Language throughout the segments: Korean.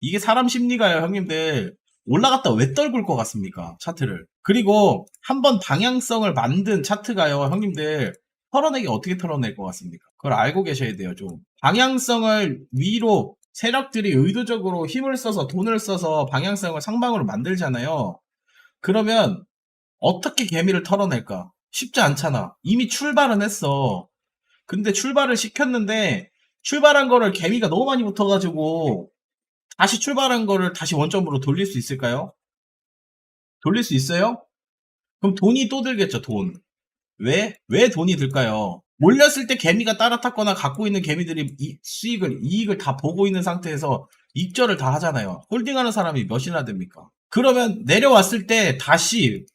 이게 사람 심리가요, 형님들. 올라갔다 왜 떨굴 것 같습니까? 차트를. 그리고 한번 방향성을 만든 차트가요, 형님들. 털어내기 어떻게 털어낼 것 같습니까? 그걸 알고 계셔야 돼요, 좀. 방향성을 위로 세력들이 의도적으로 힘을 써서 돈을 써서 방향성을 상방으로 만들잖아요. 그러면 어떻게 개미를 털어낼까? 쉽지 않잖아. 이미 출발은 했어. 근데 출발을 시켰는데 출발한 거를 개미가 너무 많이 붙어가지고 다시 출발한 거를 다시 원점으로 돌릴 수 있을까요? 돌릴 수 있어요? 그럼 돈이 또 들겠죠, 돈. 왜 돈이 들까요? 올렸을 때 개미가 따라 탔거나 갖고 있는 개미들이 이익을 다 보고 있는 상태에서 익절을 다 하잖아요. 홀딩하는 사람이 몇이나 됩니까? 그러면 내려왔을 때 다시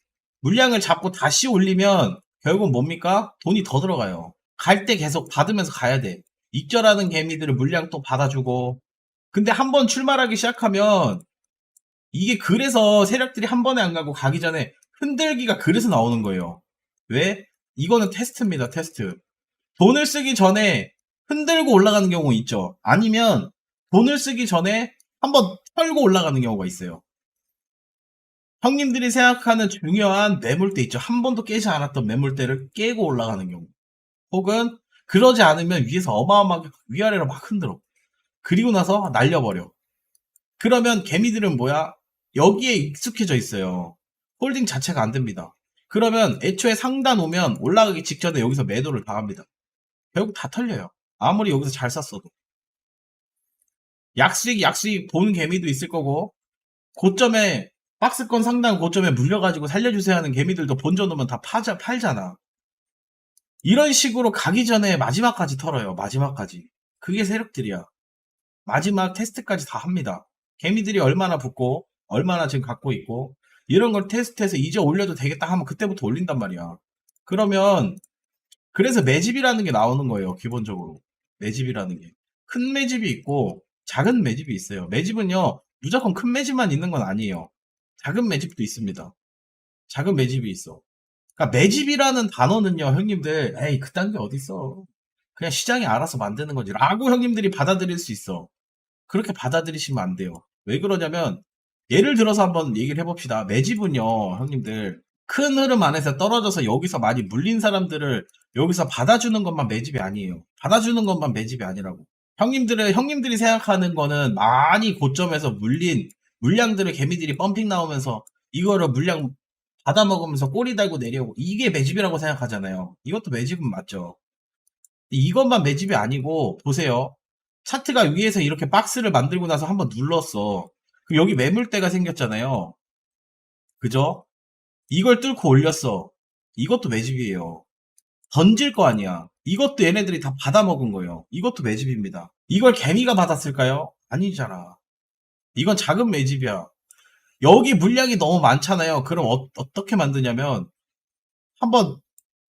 물량을 잡고 다시 올리면 결국 뭡니까? 돈이 더 들어가요. 갈 때 계속 받으면서 가야 돼. 익절하는 개미들을 물량 또 받아주고. 근데 한 번 출발하기 시작하면 이게 그래서 세력들이 한 번에 안 가고 가기 전에 흔들기가 그래서 나오는 거예요. 왜? 이거는 테스트입니다, 테스트. 돈을 쓰기 전에 흔들고 올라가는 경우 있죠. 아니면 돈을 쓰기 전에 한번 털고 올라가는 경우가 있어요. 형님들이 생각하는 중요한 매물대 있죠. 한 번도 깨지 않았던 매물대를 깨고 올라가는 경우. 혹은 그러지 않으면 위에서 어마어마하게 위아래로 막 흔들어. 그리고 나서 날려버려. 그러면 개미들은 뭐야? 여기에 익숙해져 있어요. 홀딩 자체가 안 됩니다. 그러면 애초에 상단 오면 올라가기 직전에 여기서 매도를 당합니다. 결국 다 털려요. 아무리 여기서 잘 샀어도. 약수익 보는 개미도 있을 거고, 고점에, 박스권 상단 고점에 물려가지고 살려주세요 하는 개미들도 본전 오면 다 팔잖아. 이런 식으로 가기 전에 마지막까지 털어요. 마지막까지. 그게 세력들이야. 마지막 테스트까지 다 합니다. 개미들이 얼마나 붙고 얼마나 지금 갖고 있고 이런 걸 테스트해서 이제 올려도 되겠다 하면 그때부터 올린단 말이야. 그러면 그래서 매집이라는 게 나오는 거예요. 기본적으로. 매집이라는 게. 큰 매집이 있고 작은 매집이 있어요. 매집은요. 무조건 큰 매집만 있는 건 아니에요. 작은 매집도 있습니다. 작은 매집이 있어. 그러니까 매집이라는 단어는요. 형님들 에이 그딴 게 어딨어. 그냥 시장이 알아서 만드는 거지 라고 형님들이 받아들일 수 있어. 그렇게 받아들이시면 안 돼요. 왜 그러냐면 예를 들어서 한번 얘기를 해봅시다. 매집은요, 형님들 큰 흐름 안에서 떨어져서 여기서 많이 물린 사람들을 여기서 받아주는 것만 매집이 아니에요. 받아주는 것만 매집이 아니라고. 형님들이 생각하는 거는 많이 고점에서 물린 물량들을 개미들이 펌핑 나오면서 이거를 물량 받아먹으면서 꼬리 달고 내려오고 이게 매집이라고 생각하잖아요. 이것도 매집은 맞죠. 이것만 매집이 아니고 보세요. 차트가 위에서 이렇게 박스를 만들고 나서 한번 눌렀어. 그럼 여기 매물대가 생겼잖아요. 그죠? 이걸 뚫고 올렸어. 이것도 매집이에요. 던질 거 아니야. 이것도 얘네들이 다 받아먹은 거예요. 이것도 매집입니다. 이걸 개미가 받았을까요? 아니잖아. 이건 작은 매집이야. 여기 물량이 너무 많잖아요. 그럼 어떻게 만드냐면 한번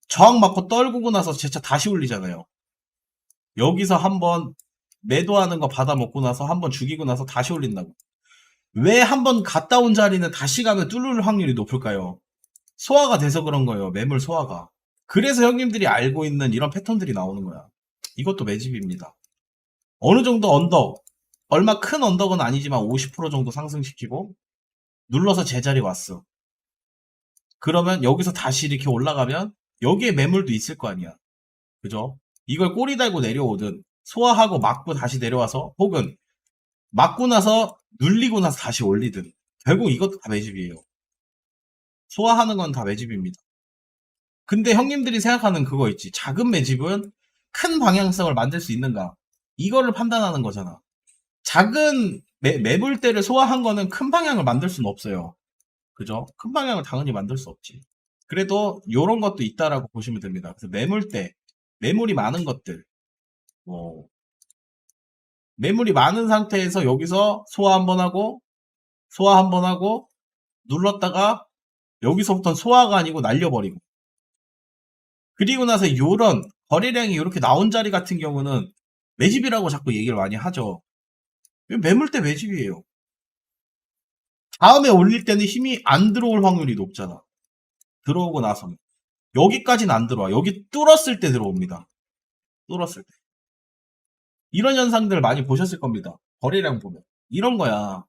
저항 맞고 떨구고 나서 재차 다시 올리잖아요. 여기서 한번 매도하는 거 받아먹고 나서 한번 죽이고 나서 다시 올린다고. 왜 한번 갔다 온 자리는 다시 가면 뚫을 확률이 높을까요? 소화가 돼서 그런 거예요. 매물 소화가. 그래서 형님들이 알고 있는 이런 패턴들이 나오는 거야. 이것도 매집입니다. 어느 정도 언덕, 얼마 큰 언덕은 아니지만 50% 정도 상승시키고 눌러서 제자리 왔어. 그러면 여기서 다시 이렇게 올라가면 여기에 매물도 있을 거 아니야. 그죠? 이걸 꼬리 달고 내려오든 소화하고 막고 다시 내려와서 혹은 맞고 나서 눌리고 나서 다시 올리든 결국 이것도 다 매집이에요. 소화하는 건 다 매집입니다. 근데 형님들이 생각하는 그거 있지. 작은 매집은 큰 방향성을 만들 수 있는가? 이거를 판단하는 거잖아. 작은 매물대를 소화한 거는 큰 방향을 만들 수는 없어요. 그죠? 큰 방향을 당연히 만들 수 없지. 그래도 요런 것도 있다라고 보시면 됩니다. 그래서 매물대, 매물이 많은 것들, 뭐 매물이 많은 상태에서 여기서 소화 한번 하고 소화 한번 하고 눌렀다가 여기서부터 소화가 아니고 날려버리고 그리고 나서 요런 거래량이 이렇게 나온 자리 같은 경우는 매집이라고 자꾸 얘기를 많이 하죠. 매물대 매집이에요. 다음에 올릴 때는 힘이 안 들어올 확률이 높잖아. 들어오고 나서는 여기까지는 안 들어와. 여기 뚫었을 때 들어옵니다. 뚫었을 때. 이런 현상들 많이 보셨을 겁니다. 거래량 보면. 이런 거야.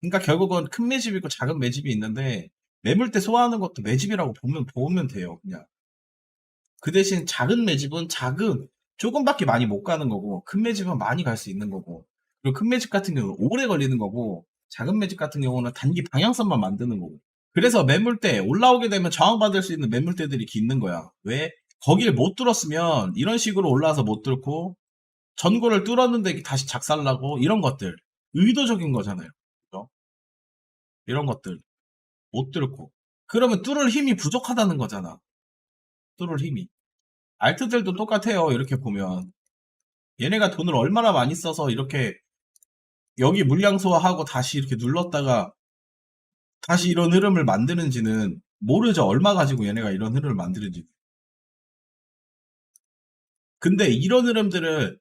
그러니까 결국은 큰 매집이 있고 작은 매집이 있는데 매물대 소화하는 것도 매집이라고 보면 돼요. 그냥. 그 대신 작은 매집은 조금밖에 많이 못 가는 거고 큰 매집은 많이 갈 수 있는 거고 그리고 큰 매집 같은 경우는 오래 걸리는 거고 작은 매집 같은 경우는 단기 방향성만 만드는 거고 그래서 매물대 올라오게 되면 저항받을 수 있는 매물대들이 있는 거야. 왜? 거길 못 뚫었으면 이런 식으로 올라와서 못 뚫고 전고를 뚫었는데 다시 작살나고 이런 것들 의도적인 거잖아요. 그죠? 이런 것들 못 뚫고 그러면 뚫을 힘이 부족하다는 거잖아. 뚫을 힘이. 알트들도 똑같아요. 이렇게 보면 얘네가 돈을 얼마나 많이 써서 이렇게 여기 물량 소화하고 다시 이렇게 눌렀다가 다시 이런 흐름을 만드는지는 모르죠. 얼마 가지고 얘네가 이런 흐름을 만드는지. 근데 이런 흐름들을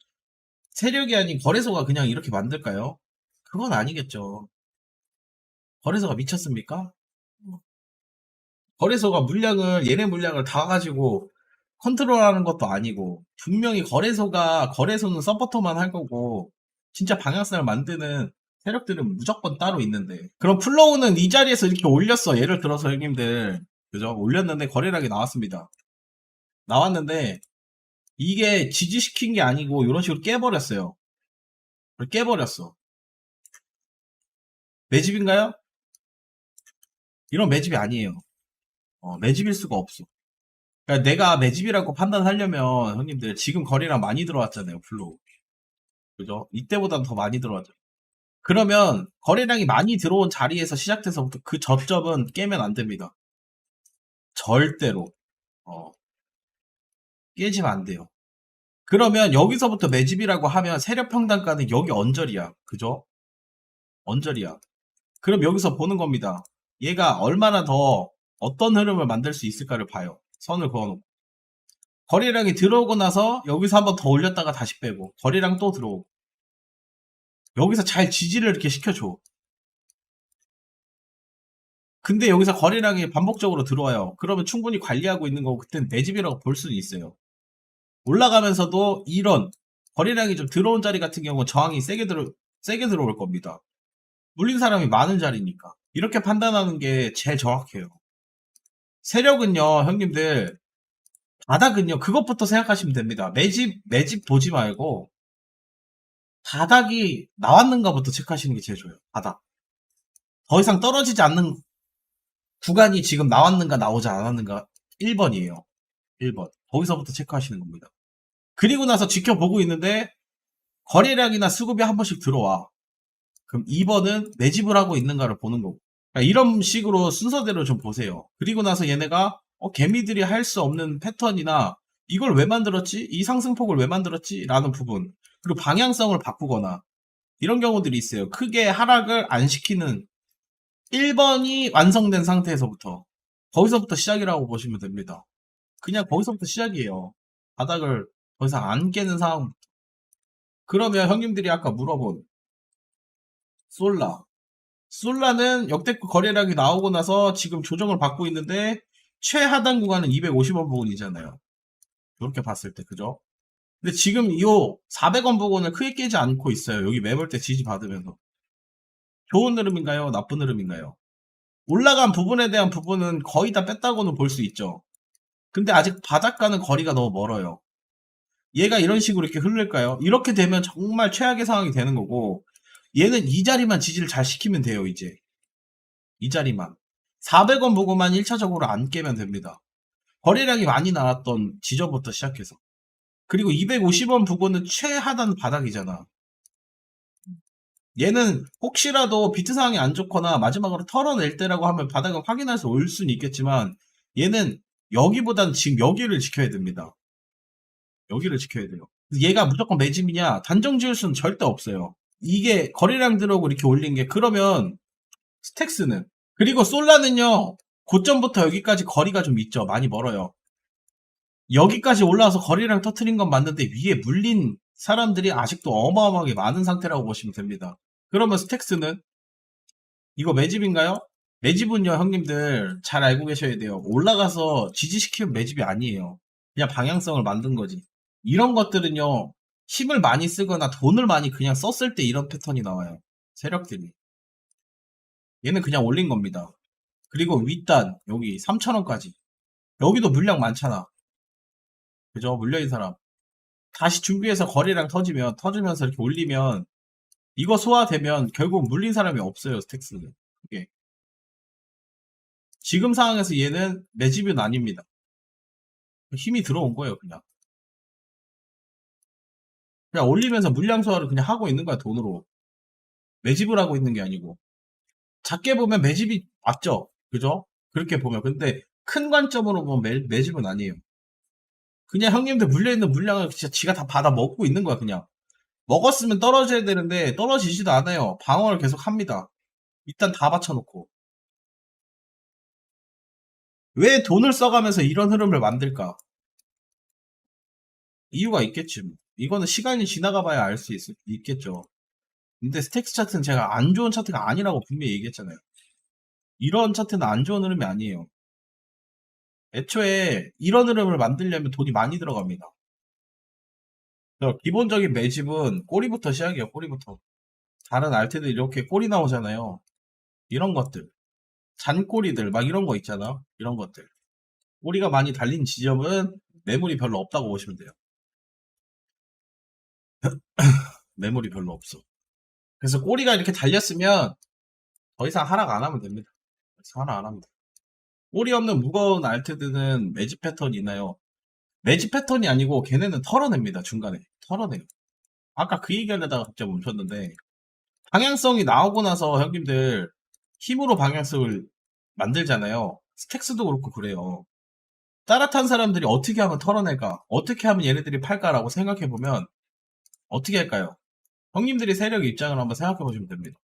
세력이 아닌 거래소가 그냥 이렇게 만들까요? 그건 아니겠죠. 거래소가 미쳤습니까? 거래소가 얘네 물량을 다 가지고 컨트롤하는 것도 아니고, 분명히 거래소는 서포터만 할 거고, 진짜 방향성을 만드는 세력들은 무조건 따로 있는데. 그럼 플로우는 이 자리에서 이렇게 올렸어. 예를 들어서 형님들. 그죠? 올렸는데 거래량이 나왔습니다. 나왔는데, 이게 지지시킨 게 아니고, 이런 식으로 깨버렸어요. 깨버렸어. 매집인가요? 이런 매집이 아니에요. 매집일 수가 없어. 그러니까 내가 매집이라고 판단하려면 형님들 지금 거래량 많이 들어왔잖아요. 플로우. 그죠? 이때보다는 더 많이 들어왔죠. 그러면 거래량이 많이 들어온 자리에서 시작돼서부터 그 저점은 깨면 안 됩니다. 절대로. 어, 깨지면 안 돼요. 그러면 여기서부터 매집이라고 하면 세력 평단가는 여기 언저리야. 그죠? 언저리야. 그럼 여기서 보는 겁니다. 얘가 얼마나 더 어떤 흐름을 만들 수 있을까를 봐요. 선을 그어놓고. 거래량이 들어오고 나서 여기서 한번 더 올렸다가 다시 빼고 거래량 또 들어오고 여기서 잘 지지를 이렇게 시켜줘. 근데 여기서 거래량이 반복적으로 들어와요. 그러면 충분히 관리하고 있는 거고 그때는 매집이라고 볼 수는 있어요. 올라가면서도 이런 거래량이 좀 들어온 자리 같은 경우 저항이 세게 들어올 겁니다. 물린 사람이 많은 자리니까. 이렇게 판단하는 게 제일 정확해요. 세력은요, 형님들, 바닥은요, 그것부터 생각하시면 됩니다. 매집 보지 말고, 바닥이 나왔는가부터 체크하시는 게 제일 좋아요. 바닥. 더 이상 떨어지지 않는 구간이 지금 나왔는가 나오지 않았는가 1번이에요. 1번. 거기서부터 체크하시는 겁니다. 그리고 나서 지켜보고 있는데 거래량이나 수급이 한 번씩 들어와. 그럼 2번은 매집을 하고 있는가를 보는 거고. 그러니까 이런 식으로 순서대로 좀 보세요. 그리고 나서 얘네가 개미들이 할 수 없는 패턴이나 이걸 왜 만들었지? 이 상승폭을 왜 만들었지? 라는 부분. 그리고 방향성을 바꾸거나 이런 경우들이 있어요. 크게 하락을 안 시키는 1번이 완성된 상태에서부터 거기서부터 시작이라고 보시면 됩니다. 그냥 거기서부터 시작이에요. 바닥을 더 이상 안 깨는 상황. 그러면 형님들이 아까 물어본 솔라는 역대급 거래량이 나오고 나서 지금 조정을 받고 있는데 최하단 구간은 250원 부근이잖아요. 이렇게 봤을 때 그죠? 근데 지금 이 400원 부근을 크게 깨지 않고 있어요. 여기 매물대 지지 받으면서. 좋은 흐름인가요? 나쁜 흐름인가요? 올라간 부분에 대한 부분은 거의 다 뺐다고는 볼 수 있죠. 근데 아직 바닥과는 거리가 너무 멀어요. 얘가 이런 식으로 이렇게 흐를까요? 이렇게 되면 정말 최악의 상황이 되는 거고 얘는 이 자리만 지지를 잘 시키면 돼요. 이제 이 자리만 400원 보고만 1차적으로 안 깨면 됩니다. 거래량이 많이 나왔던 지점부터 시작해서 그리고 250원 부고는 최하단 바닥이잖아. 얘는 혹시라도 비트 상황이 안 좋거나 마지막으로 털어낼 때라고 하면 바닥을 확인해서 올 수는 있겠지만 얘는 여기보다는 지금 여기를 지켜야 됩니다. 여기를 지켜야 돼요. 얘가 무조건 매집이냐 단정 지을 수는 절대 없어요. 이게 거래량 들어오고 이렇게 올린 게 그러면 스택스는 그리고 솔라는요 고점부터 여기까지 거리가 좀 있죠. 많이 멀어요. 여기까지 올라와서 거래량 터트린 건 맞는데 위에 물린 사람들이 아직도 어마어마하게 많은 상태라고 보시면 됩니다. 그러면 스택스는 이거 매집인가요? 매집은요 형님들 잘 알고 계셔야 돼요. 올라가서 지지시키면 매집이 아니에요. 그냥 방향성을 만든 거지. 이런 것들은요 힘을 많이 쓰거나 돈을 많이 그냥 썼을 때 이런 패턴이 나와요. 세력들이. 얘는 그냥 올린 겁니다. 그리고 윗단 여기 3,000원까지. 여기도 물량 많잖아. 그죠? 물려인 사람. 다시 준비해서 거래량 터지면서 이렇게 올리면 이거 소화되면 결국 물린 사람이 없어요. 스택스는. 그게. 지금 상황에서 얘는 매집은 아닙니다. 힘이 들어온 거예요. 그냥 올리면서 물량 소화를 그냥 하고 있는 거야. 돈으로. 매집을 하고 있는 게 아니고. 작게 보면 매집이 맞죠? 그죠? 그렇게 보면. 근데 큰 관점으로 보면 매집은 아니에요. 그냥 형님들 물려있는 물량을 진짜 지가 다 받아 먹고 있는 거야. 그냥. 먹었으면 떨어져야 되는데 떨어지지도 않아요. 방어를 계속 합니다. 일단 다 받쳐놓고. 왜 돈을 써가면서 이런 흐름을 만들까? 이유가 있겠지. 뭐. 이거는 시간이 지나가 봐야 알 수 있겠죠. 근데 스택스 차트는 제가 안 좋은 차트가 아니라고 분명히 얘기했잖아요. 이런 차트는 안 좋은 흐름이 아니에요. 애초에 이런 흐름을 만들려면 돈이 많이 들어갑니다. 기본적인 매집은 꼬리부터 시작이에요. 꼬리부터. 다른 알트들 이렇게 꼬리 나오잖아요. 이런 것들. 잔꼬리들 막 이런 거 있잖아. 이런 것들. 꼬리가 많이 달린 지점은 매물이 별로 없다고 보시면 돼요. 매물이 별로 없어. 그래서 꼬리가 이렇게 달렸으면 더 이상 하락 안 하면 됩니다. 더 이상 하락 안 합니다. 꼬리 없는 무거운 알트들은 매집 패턴이 있나요? 매집 패턴이 아니고 걔네는 털어냅니다. 중간에. 털어내요. 아까 그 얘기하려다가 갑자기 멈췄는데 방향성이 나오고 나서 형님들 힘으로 방향성을 만들잖아요. 스택스도 그렇고 그래요. 따뜻한 사람들이 어떻게 하면 털어낼까? 어떻게 하면 얘네들이 팔까라고 생각해보면 어떻게 할까요? 형님들이 세력 입장을 한번 생각해보시면 됩니다.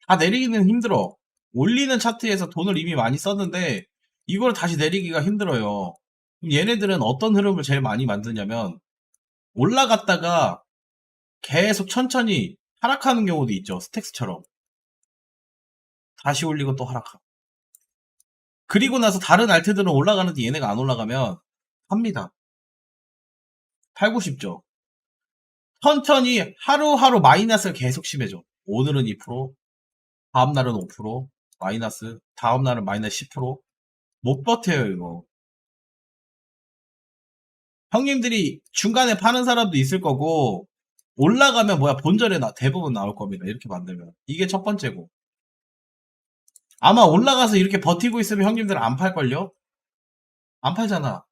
다 내리기는 힘들어. 올리는 차트에서 돈을 이미 많이 썼는데 이걸 다시 내리기가 힘들어요. 그럼 얘네들은 어떤 흐름을 제일 많이 만드냐면 올라갔다가 계속 천천히 하락하는 경우도 있죠. 스택스처럼. 다시 올리고 또 하락하고. 그리고 나서 다른 알트들은 올라가는데 얘네가 안 올라가면 팝니다. 팔고 싶죠. 천천히 하루하루 마이너스가 계속 심해져. 오늘은 2%, 다음날은 5%, 마이너스, 다음날은 마이너스 10%. 못 버텨요, 이거. 형님들이 중간에 파는 사람도 있을 거고, 올라가면 본전에 대부분 나올 겁니다. 이렇게 만들면. 이게 첫 번째고. 아마 올라가서 이렇게 버티고 있으면 형님들은 안 팔걸요? 안 팔잖아.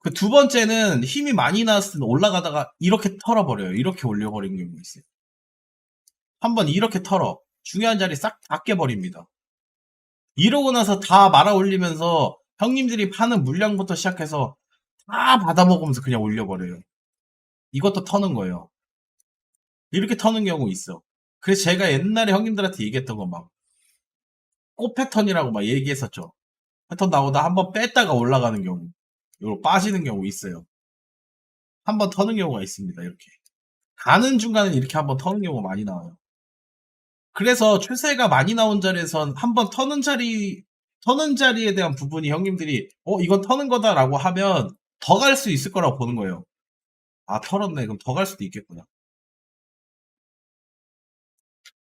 그 두 번째는 힘이 많이 나왔을 때 올라가다가 이렇게 털어버려요. 이렇게 올려버리는 경우가 있어요. 한번 이렇게 털어. 중요한 자리 싹 다 깨버립니다. 이러고 나서 다 말아 올리면서 형님들이 파는 물량부터 시작해서 다 받아먹으면서 그냥 올려버려요. 이것도 터는 거예요. 이렇게 터는 경우 있어. 그래서 제가 옛날에 형님들한테 얘기했던 거 막, 꽃 패턴이라고 막 얘기했었죠. 패턴 나오다 한번 뺐다가 올라가는 경우, 이거 빠지는 경우 있어요. 한번 터는 경우가 있습니다. 이렇게. 가는 중간에 이렇게 한번 터는 경우가 많이 나와요. 그래서 추세가 많이 나온 자리에선 한번 터는 자리에 대한 부분이 형님들이, 이건 터는 거다라고 하면 더 갈 수 있을 거라고 보는 거예요. 아, 털었네. 그럼 더 갈 수도 있겠구나.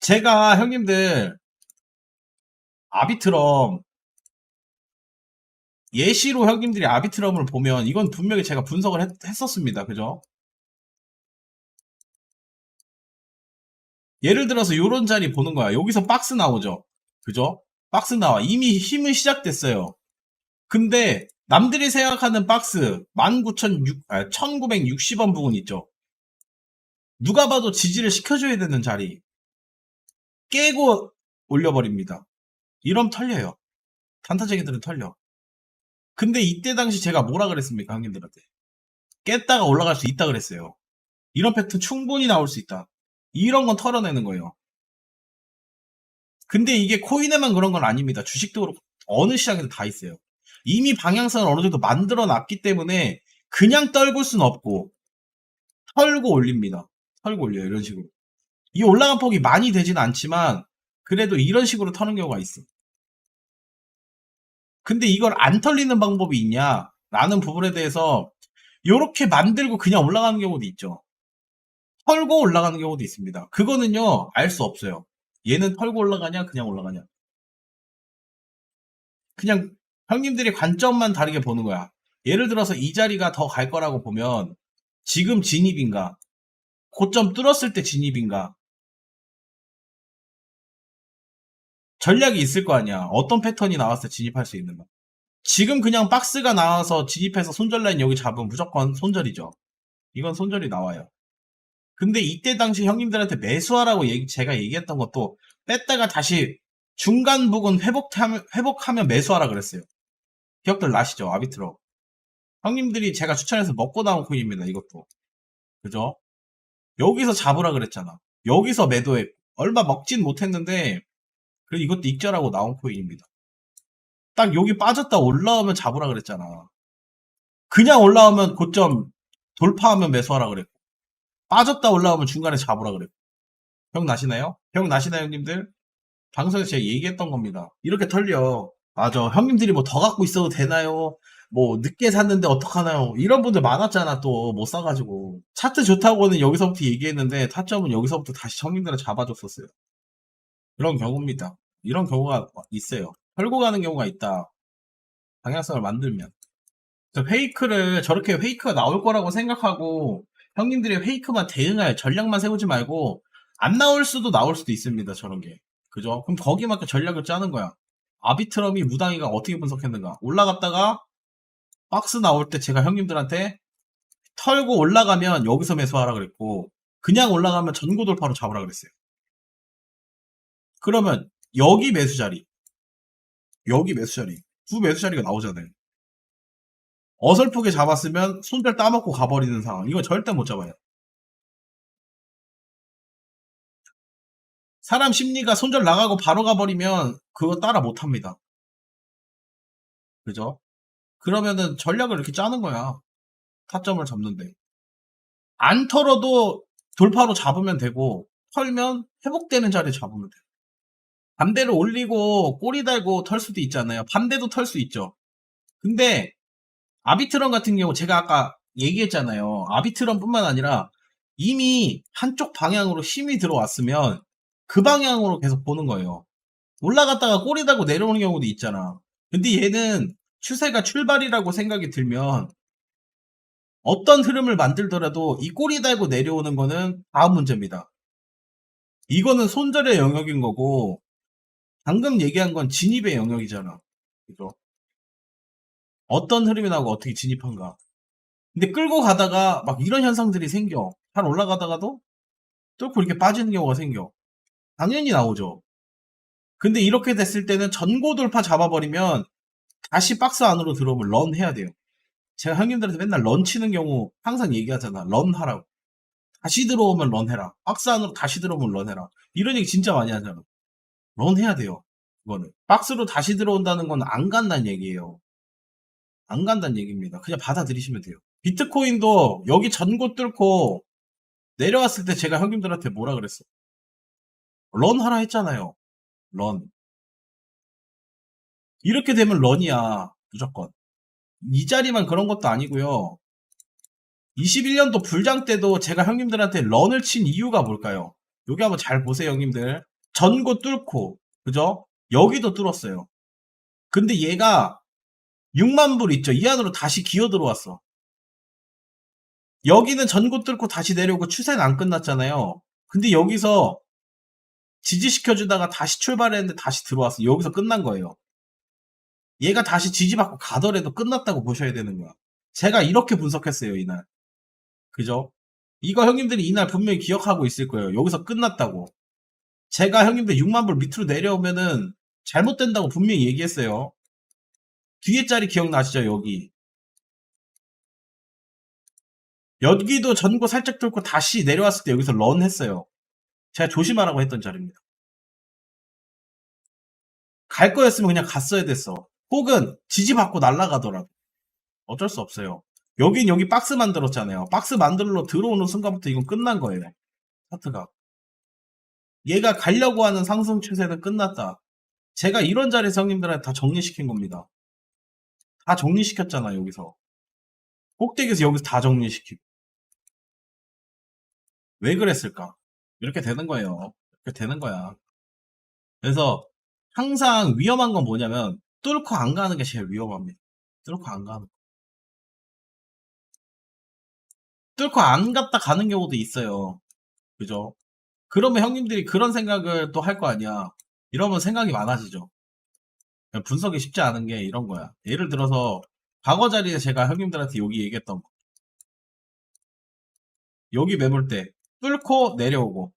제가 형님들, 아비트럼, 예시로 형님들이 아비트럼을 보면 이건 분명히 제가 분석을 했었습니다. 그죠? 예를 들어서 요런 자리 보는 거야. 여기서 박스 나오죠. 그죠? 박스 나와. 이미 힘은 시작됐어요. 근데 남들이 생각하는 박스 1960원 부분 있죠. 누가 봐도 지지를 시켜줘야 되는 자리 깨고 올려버립니다. 이러면 털려요. 단타쟁이들은 털려. 근데 이때 당시 제가 뭐라 그랬습니까? 형님들한테. 깼다가 올라갈 수 있다 그랬어요. 이런 패턴 충분히 나올 수 있다. 이런 건 털어내는 거예요. 근데 이게 코인에만 그런 건 아닙니다. 주식도 그렇고 어느 시장에도 다 있어요. 이미 방향성을 어느 정도 만들어 놨기 때문에 그냥 떨굴 수는 없고 털고 올립니다. 털고 올려요. 이런 식으로. 이 올라간 폭이 많이 되진 않지만 그래도 이런 식으로 터는 경우가 있어. 근데 이걸 안 털리는 방법이 있냐? 라는 부분에 대해서 이렇게 만들고 그냥 올라가는 경우도 있죠. 털고 올라가는 경우도 있습니다. 그거는요, 알 수 없어요. 얘는 털고 올라가냐, 그냥 올라가냐. 그냥 형님들이 관점만 다르게 보는 거야. 예를 들어서 이 자리가 더 갈 거라고 보면 지금 진입인가, 고점 뚫었을 때 진입인가, 전략이 있을 거 아니야. 어떤 패턴이 나왔을 때 진입할 수 있는가. 지금 그냥 박스가 나와서 진입해서 손절 라인 여기 잡으면 무조건 손절이죠. 이건 손절이 나와요. 근데 이때 당시 형님들한테 매수하라고 제가 얘기했던 것도 뺐다가 다시 중간 부분 회복하면 매수하라 그랬어요. 기억들 나시죠? 아비트로. 형님들이 제가 추천해서 먹고 나온 코인입니다. 이것도. 그죠? 여기서 잡으라 그랬잖아. 여기서 매도해. 얼마 먹진 못했는데 그래도 이것도 익절하고 나온 코인입니다. 딱 여기 빠졌다 올라오면 잡으라 그랬잖아. 그냥 올라오면 고점 돌파하면 매수하라 그랬고, 빠졌다 올라오면 중간에 잡으라 그랬고. 기억나시나요? 기억나시나요, 형님들? 방송에서 제가 얘기했던 겁니다. 이렇게 털려. 맞아. 형님들이 뭐 더 갖고 있어도 되나요? 뭐 늦게 샀는데 어떡하나요? 이런 분들 많았잖아. 또 못 사가지고. 차트 좋다고는 여기서부터 얘기했는데 타점은 여기서부터 다시 형님들을 잡아줬었어요. 그런 경우입니다. 이런 경우가 있어요. 털고 가는 경우가 있다. 방향성을 만들면. 그래서 페이크를 저렇게 페이크가 나올 거라고 생각하고 형님들이 페이크만 대응할 전략만 세우지 말고 안 나올 수도 나올 수도 있습니다. 저런 게. 그죠? 그럼 거기만큼 전략을 짜는 거야. 아비트럼이 무당이가 어떻게 분석했는가? 올라갔다가 박스 나올 때 제가 형님들한테 털고 올라가면 여기서 매수하라 그랬고 그냥 올라가면 전고 돌파로 잡으라 그랬어요. 그러면 여기 매수 자리, 여기 매수 자리, 두 매수 자리가 나오잖아요. 어설프게 잡았으면 손절 따먹고 가버리는 상황. 이거 절대 못 잡아요. 사람 심리가 손절 나가고 바로 가버리면 그거 따라 못합니다. 그죠? 그러면은 전략을 이렇게 짜는 거야. 타점을 잡는데. 안 털어도 돌파로 잡으면 되고 털면 회복되는 자리에 잡으면 돼. 반대로 올리고 꼬리 달고 털 수도 있잖아요. 반대도 털 수 있죠. 근데 아비트럼 같은 경우 제가 아까 얘기했잖아요. 아비트럼뿐만 아니라 이미 한쪽 방향으로 힘이 들어왔으면 그 방향으로 계속 보는 거예요. 올라갔다가 꼬리 달고 내려오는 경우도 있잖아. 근데 얘는 추세가 출발이라고 생각이 들면 어떤 흐름을 만들더라도 이 꼬리 달고 내려오는 거는 다음 문제입니다. 이거는 손절의 영역인 거고 방금 얘기한 건 진입의 영역이잖아. 그죠? 어떤 흐름이 나고 어떻게 진입한가. 근데 끌고 가다가 막 이런 현상들이 생겨. 잘 올라가다가도 뚫고 이렇게 빠지는 경우가 생겨. 당연히 나오죠. 근데 이렇게 됐을 때는 전고 돌파 잡아버리면 다시 박스 안으로 들어오면 런 해야 돼요. 제가 형님들한테 맨날 런 치는 경우 항상 얘기하잖아. 런 하라고. 다시 들어오면 런 해라. 박스 안으로 다시 들어오면 런 해라. 이런 얘기 진짜 많이 하잖아. 런 해야 돼요. 그거는. 박스로 다시 들어온다는 건 안 간다는 얘기예요. 안 간다는 얘기입니다. 그냥 받아들이시면 돼요. 비트코인도 여기 전고 뚫고 내려왔을 때 제가 형님들한테 뭐라 그랬어? 런 하라 했잖아요. 런. 이렇게 되면 런이야. 무조건. 이 자리만 그런 것도 아니고요. 21년도 불장 때도 제가 형님들한테 런을 친 이유가 뭘까요? 여기 한번 잘 보세요, 형님들. 전고 뚫고, 그죠? 여기도 뚫었어요. 근데 얘가 6만 불 있죠? 이 안으로 다시 기어 들어왔어. 여기는 전고 뚫고 다시 내려오고 추세는 안 끝났잖아요. 근데 여기서 지지시켜주다가 다시 출발했는데 다시 들어왔어. 여기서 끝난 거예요. 얘가 다시 지지받고 가더라도 끝났다고 보셔야 되는 거야. 제가 이렇게 분석했어요, 이날. 그죠? 이거 형님들이 이날 분명히 기억하고 있을 거예요. 여기서 끝났다고. 제가 형님들 6만 불 밑으로 내려오면은 잘못된다고 분명히 얘기했어요. 뒤에 자리 기억나시죠? 여기. 여기도 전고 살짝 뚫고 다시 내려왔을 때 여기서 런 했어요. 제가 조심하라고 했던 자리입니다. 갈 거였으면 그냥 갔어야 됐어. 혹은 지지받고 날아가더라도. 어쩔 수 없어요. 여긴 여기 박스 만들었잖아요. 박스 만들러 들어오는 순간부터 이건 끝난 거예요. 차트가. 얘가 가려고 하는 상승 추세는 끝났다. 제가 이런 자리에서 형님들한테 다 정리시킨 겁니다. 다 정리시켰잖아, 여기서. 꼭대기에서 여기서 다 정리시키고. 왜 그랬을까? 이렇게 되는 거예요. 이렇게 되는 거야. 그래서 항상 위험한 건 뭐냐면 뚫고 안 가는 게 제일 위험합니다. 뚫고 안 가는 거. 뚫고 안 갔다 가는 경우도 있어요. 그죠? 그러면 형님들이 그런 생각을 또 할 거 아니야. 이러면 생각이 많아지죠. 분석이 쉽지 않은 게 이런 거야. 예를 들어서 과거 자리에 제가 형님들한테 여기 얘기했던 거. 여기 매물대 뚫고 내려오고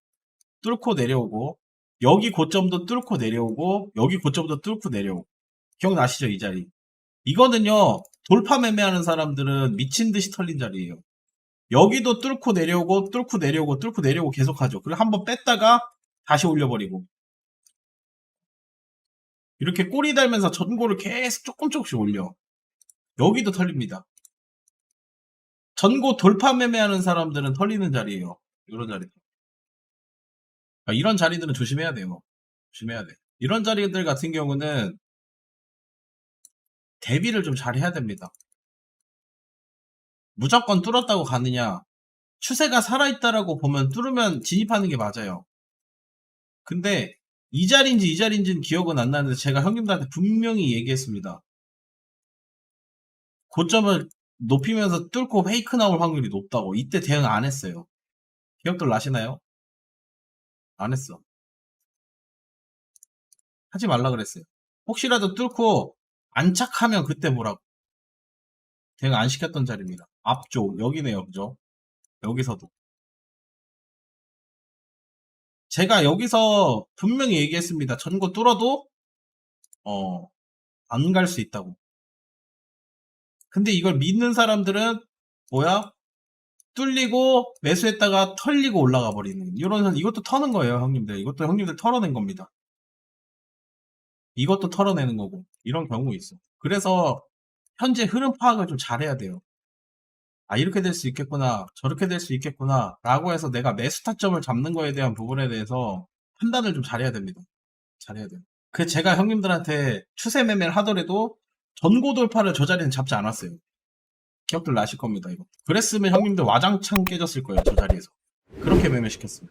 뚫고 내려오고 여기 고점도 뚫고 내려오고 여기 고점도 뚫고 내려오고 기억나시죠? 이 자리. 이거는요. 돌파 매매하는 사람들은 미친 듯이 털린 자리예요. 여기도 뚫고 내려오고 뚫고 내려오고 뚫고 내려오고 계속하죠. 그리고 한번 뺐다가 다시 올려버리고 이렇게 꼬리 달면서 전고를 계속 조금씩 올려. 여기도 털립니다. 전고 돌파 매매하는 사람들은 털리는 자리예요. 이런 자리. 이런 자리들은 조심해야 돼요. 조심해야 돼. 이런 자리들 같은 경우는 대비를 좀 잘 해야 됩니다. 무조건 뚫었다고 가느냐? 추세가 살아있다라고 보면 뚫으면 진입하는 게 맞아요. 근데 이 자리인지 이 자리인지는 기억은 안 나는데 제가 형님들한테 분명히 얘기했습니다. 고점을 높이면서 뚫고 페이크 나올 확률이 높다고. 이때 대응 안 했어요. 기억들 나시나요? 안 했어. 하지 말라 그랬어요. 혹시라도 뚫고 안착하면 그때 뭐라고. 대응 안 시켰던 자리입니다. 앞쪽 여기네요. 그죠? 여기서도. 제가 여기서 분명히 얘기했습니다. 전고 뚫어도 안 갈 수 있다고. 근데 이걸 믿는 사람들은 뭐야? 뚫리고 매수했다가 털리고 올라가 버리는 이것도 터는 거예요, 형님들. 이것도 형님들 털어낸 겁니다. 이것도 털어내는 거고 이런 경우 있어. 그래서 현재 흐름 파악을 좀 잘해야 돼요. 아, 이렇게 될 수 있겠구나, 저렇게 될 수 있겠구나 라고 해서 내가 매수 타점을 잡는 거에 대한 부분에 대해서 판단을 좀 잘해야 됩니다. 잘해야 돼요. 그 제가 형님들한테 추세 매매를 하더라도 전고 돌파를 저 자리는 잡지 않았어요. 기억들 나실 겁니다. 이거 그랬으면 형님들 와장창 깨졌을 거예요. 저 자리에서 그렇게 매매시켰어요.